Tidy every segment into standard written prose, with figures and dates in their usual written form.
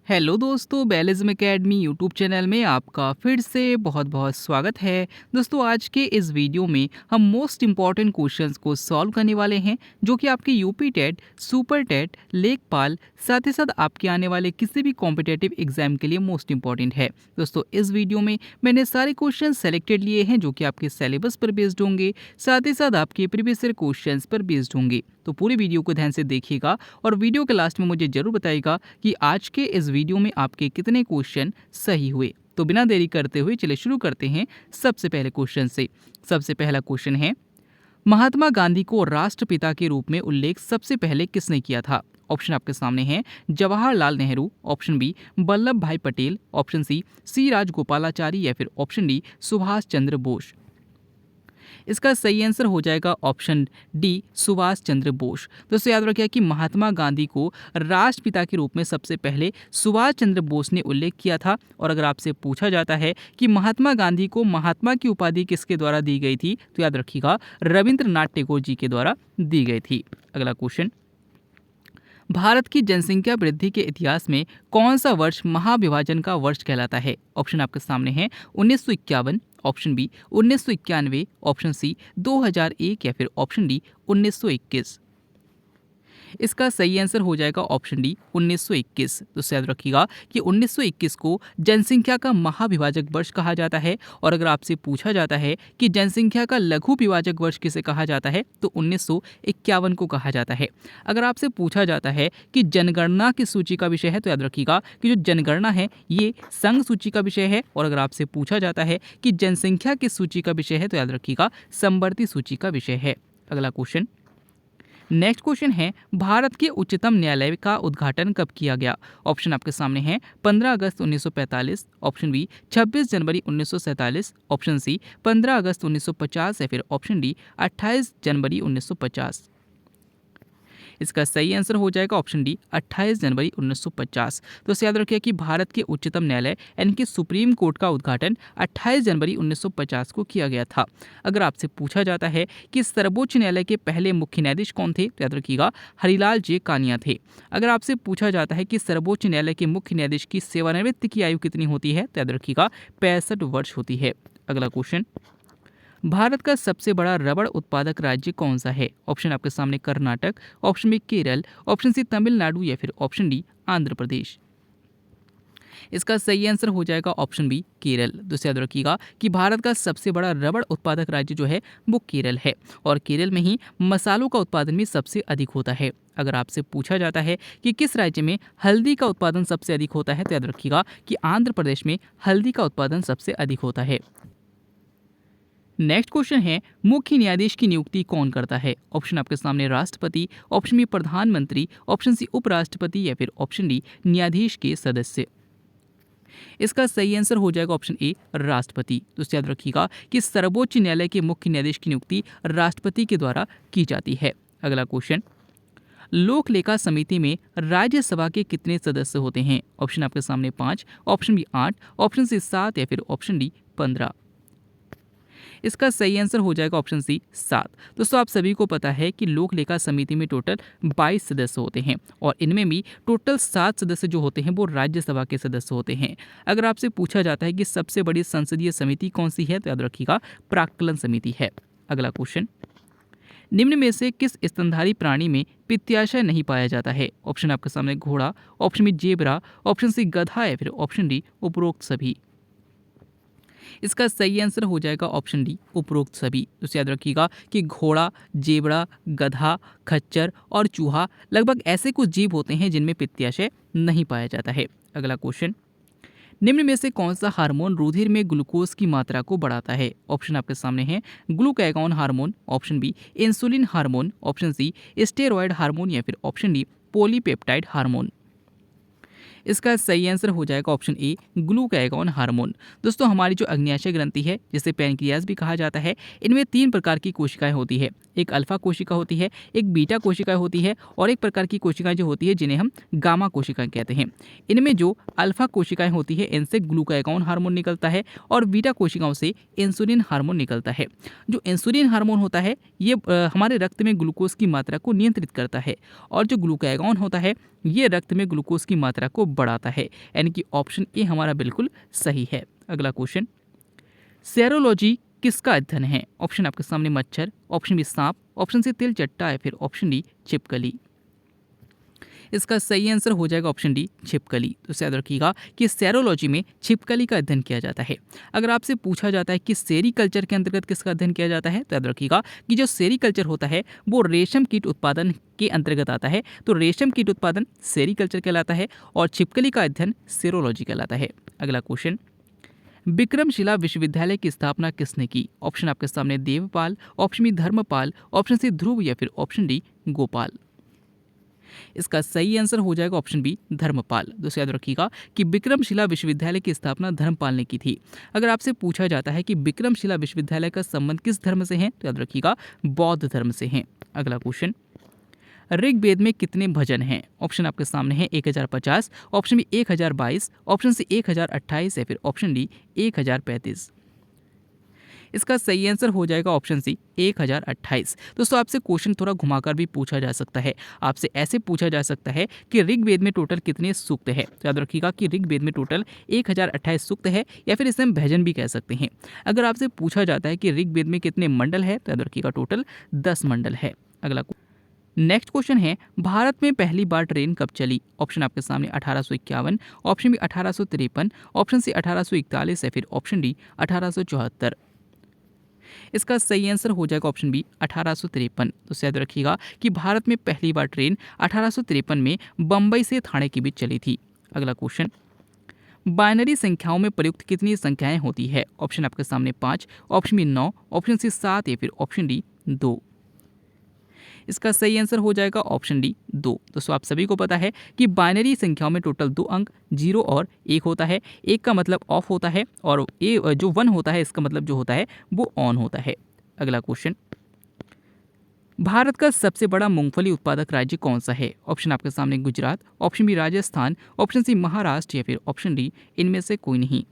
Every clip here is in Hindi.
हेलो दोस्तों, बैलिज्म एकेडमी यूट्यूब चैनल में आपका फिर से बहुत बहुत स्वागत है। दोस्तों, आज के इस वीडियो में हम मोस्ट इम्पॉर्टेंट क्वेश्चंस को सॉल्व करने वाले हैं, जो कि आपके यूपी टेट, सुपर टेट, लेखपाल, साथ ही साथ आपके आने वाले किसी भी कॉम्पिटेटिव एग्जाम के लिए मोस्ट इम्पॉर्टेंट है। दोस्तों, इस वीडियो में मैंने सारे क्वेश्चन सेलेक्टेड लिए हैं, जो कि आपके सिलेबस पर बेस्ड होंगे, साथ ही साथ आपके प्रीवियस ईयर क्वेश्चन पर बेस्ड होंगे। तो पूरी वीडियो को ध्यान से देखिएगा और वीडियो के लास्ट में मुझे जरूर बताइएगा कि आज के इस वीडियो में आपके कितने क्वेश्चन सही हुए। तो बिना देरी करते हुए चलिए शुरू करते हैं सबसे पहले क्वेश्चन से। सबसे पहला क्वेश्चन है, महात्मा गांधी को राष्ट्रपिता के रूप में उल्लेख सबसे पहले किसने किया था? ऑप्शन आपके सामने हैं, जवाहरलाल नेहरू, ऑप्शन बी वल्लभ भाई पटेल, ऑप्शन सी राजगोपालाचारी या फिर ऑप्शन डी सुभाष चंद्र बोस। इसका सही आंसर हो जाएगा ऑप्शन डी सुभाष चंद्र बोस। दोस्तों, याद रखिए कि महात्मा गांधी को राष्ट्रपिता के रूप में सबसे पहले सुभाष चंद्र बोस ने उल्लेख किया था। और अगर आपसे पूछा जाता है कि महात्मा गांधी को महात्मा की उपाधि किसके द्वारा दी गई थी, तो याद रखिएगा रविंद्रनाथ टैगोर जी के द्वारा दी गई थी। अगला क्वेश्चन, भारत की जनसंख्या वृद्धि के इतिहास में कौन सा वर्ष महाविभाजन का वर्ष कहलाता है? ऑप्शन आपके सामने हैं, 1951, ऑप्शन बी 1991, ऑप्शन सी 2001 या फिर ऑप्शन डी 1921। इसका सही आंसर हो जाएगा ऑप्शन डी 1921। तो याद रखिएगा कि 1921 को जनसंख्या का महाविभाजक वर्ष कहा जाता है। और अगर आपसे पूछा जाता है कि जनसंख्या का लघु विभाजक वर्ष किसे कहा जाता है, तो 1951 को कहा जाता है। अगर आपसे पूछा जाता है कि जनगणना किस सूची का विषय है, तो याद रखिएगा कि जो जनगणना है ये संघ सूची का विषय है। और अगर आपसे पूछा जाता है कि जनसंख्या किस सूची का विषय है, तो याद रखिएगा समवर्ती सूची का विषय है। अगला क्वेश्चन, नेक्स्ट क्वेश्चन है, भारत के उच्चतम न्यायालय का उद्घाटन कब किया गया? ऑप्शन आपके सामने हैं, 15 अगस्त 1945, ऑप्शन बी 26 जनवरी 1947, ऑप्शन सी 15 अगस्त 1950 या फिर ऑप्शन डी 28 जनवरी 1950। इसका सही आंसर हो जाएगा ऑप्शन डी 28 जनवरी 1950। तो इसे याद रखिए कि भारत के उच्चतम न्यायालय यानी कि सुप्रीम कोर्ट का उद्घाटन 28 जनवरी 1950 को किया गया था। अगर आपसे पूछा जाता है कि सर्वोच्च न्यायालय के पहले मुख्य न्यायाधीश कौन थे, तो याद रखिएगा हरिलाल जे कानिया थे। अगर आपसे पूछा जाता है कि सर्वोच्च न्यायालय के मुख्य न्यायाधीश की सेवानिवृत्ति की आयु कितनी होती है, तो याद रखिएगा 65 वर्ष होती है। अगला क्वेश्चन, भारत का सबसे बड़ा रबड़ उत्पादक राज्य कौन सा है? ऑप्शन आपके सामने Karnataka, option B Kerala, option C Tamil Nadu या फिर ऑप्शन डी आंध्र प्रदेश। इसका सही आंसर हो जाएगा ऑप्शन बी केरल। तो याद रखिएगा कि भारत का सबसे बड़ा रबड़ उत्पादक राज्य जो है वो केरल है। और केरल में ही मसालों का उत्पादन भी सबसे अधिक होता है। अगर आपसे पूछा जाता है कि किस राज्य में हल्दी का उत्पादन सबसे अधिक होता है, तो याद रखिएगा कि आंध्र प्रदेश में हल्दी का उत्पादन सबसे अधिक होता है। नेक्स्ट क्वेश्चन है, मुख्य न्यायाधीश की नियुक्ति कौन करता है? ऑप्शन आपके सामने राष्ट्रपति, ऑप्शन बी प्रधानमंत्री, ऑप्शन सी उपराष्ट्रपति या फिर ऑप्शन डी न्यायाधीश के सदस्य। इसका सही आंसर हो जाएगा ऑप्शन ए राष्ट्रपति। तो याद रखिएगा कि सर्वोच्च न्यायालय के मुख्य न्यायाधीश की नियुक्ति राष्ट्रपति के द्वारा की जाती है। अगला क्वेश्चन, लोक लेखा समिति में राज्यसभा के कितने सदस्य होते हैं? ऑप्शन आपके सामने 5, ऑप्शन बी 8, ऑप्शन सी 7 या फिर ऑप्शन डी 15। इसका सही आंसर हो जाएगा ऑप्शन सी 7। दोस्तों, आप सभी को पता है कि लोक लेखा समिति में टोटल 22 सदस्य होते हैं और इनमें भी टोटल 7 सदस्य जो होते हैं वो राज्यसभा के सदस्य होते हैं। अगर आपसे पूछा जाता है कि सबसे बड़ी संसदीय समिति कौन सी है, तो याद रखिएगा प्राक्कलन समिति है। अगला क्वेश्चन, निम्न में से किस स्तनधारी प्राणी में पित्ताशय नहीं पाया जाता है? ऑप्शन आपके सामने घोड़ा, option B zebra, option C गधा या फिर ऑप्शन डी उपरोक्त सभी। इसका सही आंसर हो जाएगा ऑप्शन डी उपरोक्त सभी। तो याद रखिएगा कि घोड़ा, जेबड़ा, गधा, खच्चर और चूहा लगभग ऐसे कुछ जीव होते हैं जिनमें पित्ताशय नहीं पाया जाता है। अगला क्वेश्चन, निम्न में से कौन सा हार्मोन रुधिर में ग्लूकोज की मात्रा को बढ़ाता है? ऑप्शन आपके सामने हैं, glucagon hormone, option B insulin hormone, option C steroid hormone या फिर ऑप्शन डी पॉलीपेप्टाइड हार्मोन। इसका सही आंसर हो जाएगा ऑप्शन ए ग्लूकागॉन हार्मोन। दोस्तों, हमारी जो अग्न्याशय ग्रंथि है, जिसे पैनक्रियाज भी कहा जाता है, इनमें 3 प्रकार की कोशिकाएं होती है। एक अल्फा कोशिका होती है, एक बीटा कोशिका होती है और एक प्रकार की कोशिकाएं जो होती है जिन्हें हम गामा कोशिकाएं कहते हैं। इनमें जो अल्फा कोशिकाएं होती है इनसे ग्लूकागॉन हार्मोन निकलता है और बीटा कोशिकाओं से इंसुलिन हार्मोन निकलता है। जो इंसुलिन हार्मोन होता है ये हमारे रक्त में ग्लूकोज की मात्रा को नियंत्रित करता है और जो ग्लूकागॉन होता है ये रक्त में ग्लूकोज की मात्रा को बढ़ाता है, यानी कि ऑप्शन ए हमारा बिल्कुल सही है। अगला क्वेश्चन, सेरोलॉजी किसका अध्ययन है? ऑप्शन आपके सामने मच्छर, ऑप्शन बी सांप, ऑप्शन सी तिलचट्टा या फिर ऑप्शन डी छिपकली। इसका सही आंसर हो जाएगा ऑप्शन डी छिपकली। तो इसे याद रखिएगा कि सेरोलॉजी में छिपकली का अध्ययन किया जाता है। अगर आपसे पूछा जाता है कि सेरीकल्चर के अंतर्गत किसका अध्ययन किया जाता है, तो याद रखिएगा कि जो सेरीकल्चर होता है वो रेशम कीट उत्पादन के अंतर्गत आता है। तो रेशम कीट उत्पादन सेरीकल्चर कहलाता है और छिपकली का अध्ययन सेरोलॉजी कहलाता है। अगला क्वेश्चन, विक्रमशिला विश्वविद्यालय की स्थापना किसने की? ऑप्शन आपके सामने Devpal, option B Dharmpal, option C Dhruv या फिर ऑप्शन डी गोपाल। इसका सही आंसर हो जाएगा ऑप्शन बी धर्मपाल। दोस्तों याद रखिएगा कि विक्रमशिला विश्वविद्यालय की स्थापना धर्मपाल ने की थी। अगर आपसे पूछा जाता है कि विक्रमशिला विश्वविद्यालय का संबंध किस धर्म से है, तो याद रखिएगा बौद्ध धर्म से है। अगला क्वेश्चन, ऋग्वेद में कितने भजन हैं? ऑप्शन आपके सामने है 1050, ऑप्शन बी 1022, ऑप्शन सी 1028 या फिर ऑप्शन डी 1035। इसका सही आंसर हो जाएगा ऑप्शन सी 1028। दोस्तों आपसे क्वेश्चन थोड़ा घुमाकर भी पूछा जा सकता है। आपसे ऐसे पूछा जा सकता है कि ऋग्वेद में टोटल कितने सूक्त है। तो याद रखिएगा कि ऋग्वेद में टोटल 1028 सूक्त है, या फिर इसे हम भजन भी कह सकते हैं। अगर आपसे पूछा जाता है कि ऋग्वेद में कितने मंडल है, तो याद रखिएगा टोटल 10 मंडल है। अगला नेक्स्ट क्वेश्चन है, भारत में पहली बार ट्रेन कब चली? ऑप्शन आपके सामने 1851, ऑप्शन बी 1853, ऑप्शन सी 1841 या फिर ऑप्शन डी 1874। इसका सही आंसर हो जाएगा ऑप्शन बी 1853। तो याद रखिएगा कि भारत में पहली बार ट्रेन 1853 में बम्बई से थाने के बीच चली थी। अगला क्वेश्चन, बाइनरी संख्याओं में प्रयुक्त कितनी संख्याएं होती है? ऑप्शन आपके सामने 5, ऑप्शन बी 9, ऑप्शन सी 7 या फिर ऑप्शन डी 2। इसका सही आंसर हो जाएगा ऑप्शन डी 2। दोस्तों आप सभी को पता है कि बाइनरी संख्याओं में टोटल 2 अंक 0 और 1 होता है। 1 का मतलब ऑफ होता है और जो 1 होता है इसका मतलब जो होता है वो ऑन होता है। अगला क्वेश्चन, भारत का सबसे बड़ा मूंगफली उत्पादक राज्य कौन सा है? ऑप्शन आपके सामने Gujarat, option B Rajasthan, option C Maharashtra या फिर ऑप्शन डी इनमें से कोई नहीं।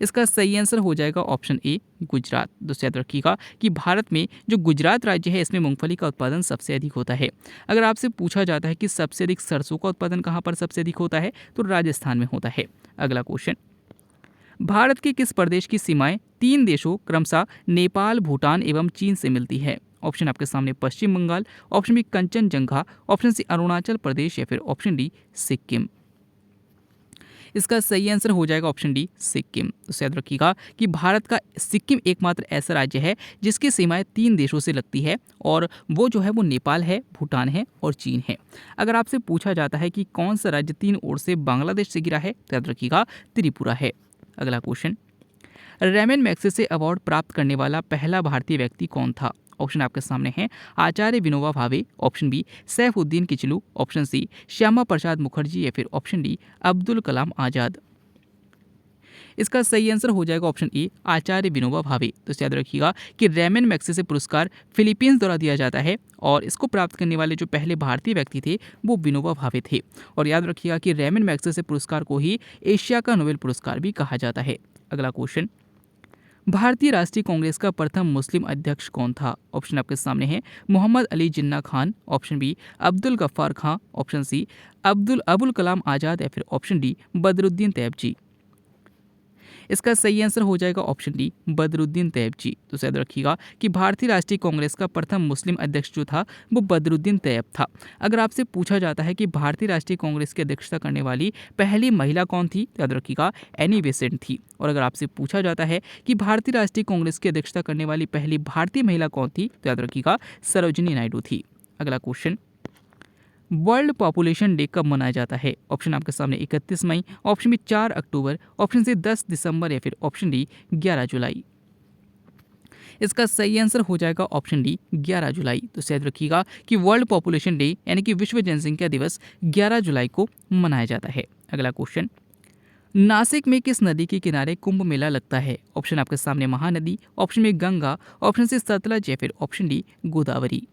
इसका सही आंसर हो जाएगा ऑप्शन ए गुजरात। दोस्तों याद रखिएगा कि भारत में जो गुजरात राज्य है इसमें मूंगफली का उत्पादन सबसे अधिक होता है। अगर आपसे पूछा जाता है कि सबसे अधिक सरसों का उत्पादन कहाँ पर सबसे अधिक होता है, तो राजस्थान में होता है। अगला क्वेश्चन, भारत के किस प्रदेश की सीमाएं 3 देशों क्रमशः नेपाल, भूटान एवं चीन से मिलती है? ऑप्शन आपके सामने Paschim Bangal, option B Kanchenjunga, option C Arunachal Pradesh या फिर ऑप्शन डी सिक्किम। इसका सही आंसर हो जाएगा ऑप्शन डी सिक्किम। तो याद रखिएगा कि भारत का सिक्किम एकमात्र ऐसा राज्य है जिसकी सीमाएं 3 देशों से लगती है, और वो जो है वो नेपाल है, भूटान है और चीन है। अगर आपसे पूछा जाता है कि कौन सा राज्य 3 ओर से बांग्लादेश से घिरा है, तो याद रखिएगा त्रिपुरा है। अगला क्वेश्चन, रेमन मैग्सेसे अवार्ड प्राप्त करने वाला पहला भारतीय व्यक्ति कौन था? ऑप्शन आपके सामने है Acharya Vinoba Bhave, option B Saifuddin Kitchlew, option C Shyama Prasad Mukherjee या फिर ऑप्शन डी अब्दुल कलाम आजाद। इसका सही आंसर हो जाएगा ऑप्शन ए आचार्य विनोबा भावे। तो याद रखिएगा कि रेमन मैग्सेसे पुरस्कार फिलीपींस द्वारा दिया जाता है, और इसको प्राप्त करने वाले जो पहले भारतीय व्यक्ति थे वो विनोबा भावे थे। और याद रखिएगा कि रेमन मैग्सेसे पुरस्कार को ही एशिया का नोबेल पुरस्कार भी कहा जाता है। अगला क्वेश्चन, भारतीय राष्ट्रीय कांग्रेस का प्रथम मुस्लिम अध्यक्ष कौन था? ऑप्शन आपके सामने है मोहम्मद अली जिन्ना खान, ऑप्शन बी अब्दुल गफ्फार खां, ऑप्शन सी अबुल कलाम आजाद या फिर ऑप्शन डी बदरुद्दीन तैयबजी। इसका सही आंसर हो जाएगा ऑप्शन डी बदरुद्दीन तैयबजी। तो याद रखिएगा कि भारतीय राष्ट्रीय कांग्रेस का प्रथम मुस्लिम अध्यक्ष जो था वो बदरुद्दीन तैयब था। अगर आपसे पूछा जाता है कि भारतीय राष्ट्रीय कांग्रेस की अध्यक्षता करने वाली पहली महिला कौन थी, तो याद रखिएगा एनी बेसेंट थी। और अगर आपसे पूछा जाता है कि भारतीय राष्ट्रीय कांग्रेस की अध्यक्षता करने वाली पहली भारतीय महिला कौन थी, तो याद रखिएगा सरोजिनी नायडू थी। अगला क्वेश्चन, वर्ल्ड पॉपुलेशन डे कब मनाया जाता है? ऑप्शन आपके सामने 31 मई, ऑप्शन बी 4 अक्टूबर, ऑप्शन सी 10 दिसंबर या फिर ऑप्शन डी 11 जुलाई। इसका सही आंसर हो जाएगा ऑप्शन डी 11 जुलाई। तो याद रखिएगा कि वर्ल्ड पॉपुलेशन डे यानी कि विश्व जनसंख्या दिवस 11 जुलाई को मनाया जाता है। अगला क्वेश्चन, नासिक में किस नदी के किनारे कुंभ मेला लगता है? ऑप्शन आपके सामने Mahanadi, option B Ganga, option C Sutlej या फिर ऑप्शन डी गोदावरी।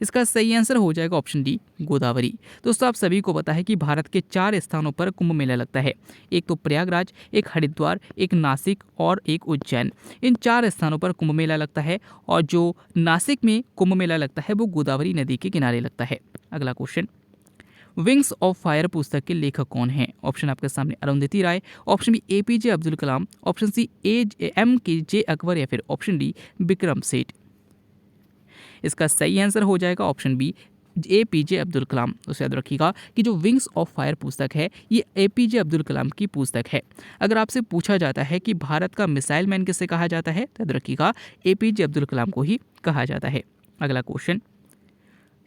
इसका सही आंसर हो जाएगा ऑप्शन डी गोदावरी। दोस्तों आप सभी को पता है कि भारत के 4 स्थानों पर कुंभ मेला लगता है। एक तो प्रयागराज, एक हरिद्वार, एक नासिक और एक उज्जैन। इन 4 स्थानों पर कुंभ मेला लगता है, और जो नासिक में कुंभ मेला लगता है वो गोदावरी नदी के किनारे लगता है। अगला क्वेश्चन, विंग्स ऑफ फायर पुस्तक के लेखक कौन हैं? ऑप्शन आपके सामने अरुंधति राय, option B APJ Abdul Kalam, option C M के जे अकबर या फिर ऑप्शन डी विक्रम सेठ। इसका सही आंसर हो जाएगा option B APJ Abdul Kalam. तो याद रखिएगा कि जो विंग्स ऑफ फायर पुस्तक है ये एपीजे अब्दुल कलाम की पुस्तक है। अगर आपसे पूछा जाता है कि भारत का मिसाइल मैन किसे कहा जाता है तो याद रखिएगा एपीजे अब्दुल कलाम को ही कहा जाता है। अगला क्वेश्चन,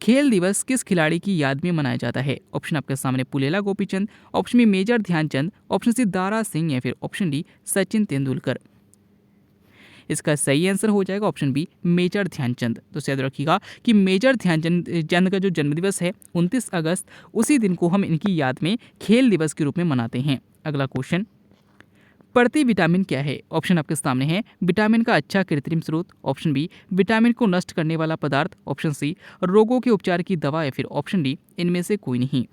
खेल दिवस किस खिलाड़ी की याद में मनाया जाता है? ऑप्शन आपके सामने Pullela Gopichand, option B major Dhyan Chand, option C Dara Singh या फिर ऑप्शन डी सचिन तेंदुलकर। इसका सही आंसर हो जाएगा ऑप्शन बी मेजर ध्यानचंद। तो याद रखिएगा कि मेजर ध्यानचंद का जो जन्मदिवस है 29 अगस्त, उसी दिन को हम इनकी याद में खेल दिवस के रूप में मनाते हैं। अगला क्वेश्चन, प्रति विटामिन क्या है? ऑप्शन आपके सामने है विटामिन का अच्छा कृत्रिम स्रोत, ऑप्शन बी विटामिन को नष्ट करने वाला पदार्थ, ऑप्शन सी रोगों के उपचार की दवा या फिर ऑप्शन डी इनमें से कोई नहीं।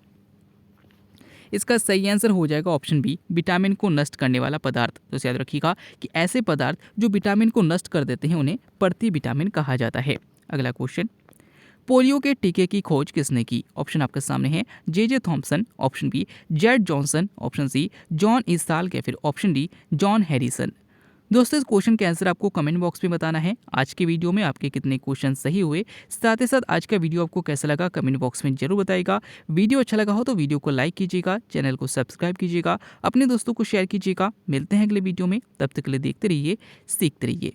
इसका सही आंसर हो जाएगा ऑप्शन बी विटामिन को नष्ट करने वाला पदार्थ। तो याद रखिएगा कि ऐसे पदार्थ जो विटामिन को नष्ट कर देते हैं उन्हें प्रति विटामिन कहा जाता है। अगला क्वेश्चन, पोलियो के टीके की खोज किसने की? ऑप्शन आपके सामने है J Thompson, option B Z Johnson, option C John इसाल्क या फिर ऑप्शन डी जॉन हैरिसन। दोस्तों इस क्वेश्चन के आंसर आपको कमेंट बॉक्स में बताना है। आज के वीडियो में आपके कितने क्वेश्चन सही हुए, साथ ही साथ आज का वीडियो आपको कैसा लगा कमेंट बॉक्स में जरूर बताइएगा। वीडियो अच्छा लगा हो तो वीडियो को लाइक कीजिएगा, चैनल को सब्सक्राइब कीजिएगा, अपने दोस्तों को शेयर कीजिएगा। मिलते हैं अगले वीडियो में, तब तक के लिए देखते रहिए, सीखते रहिए।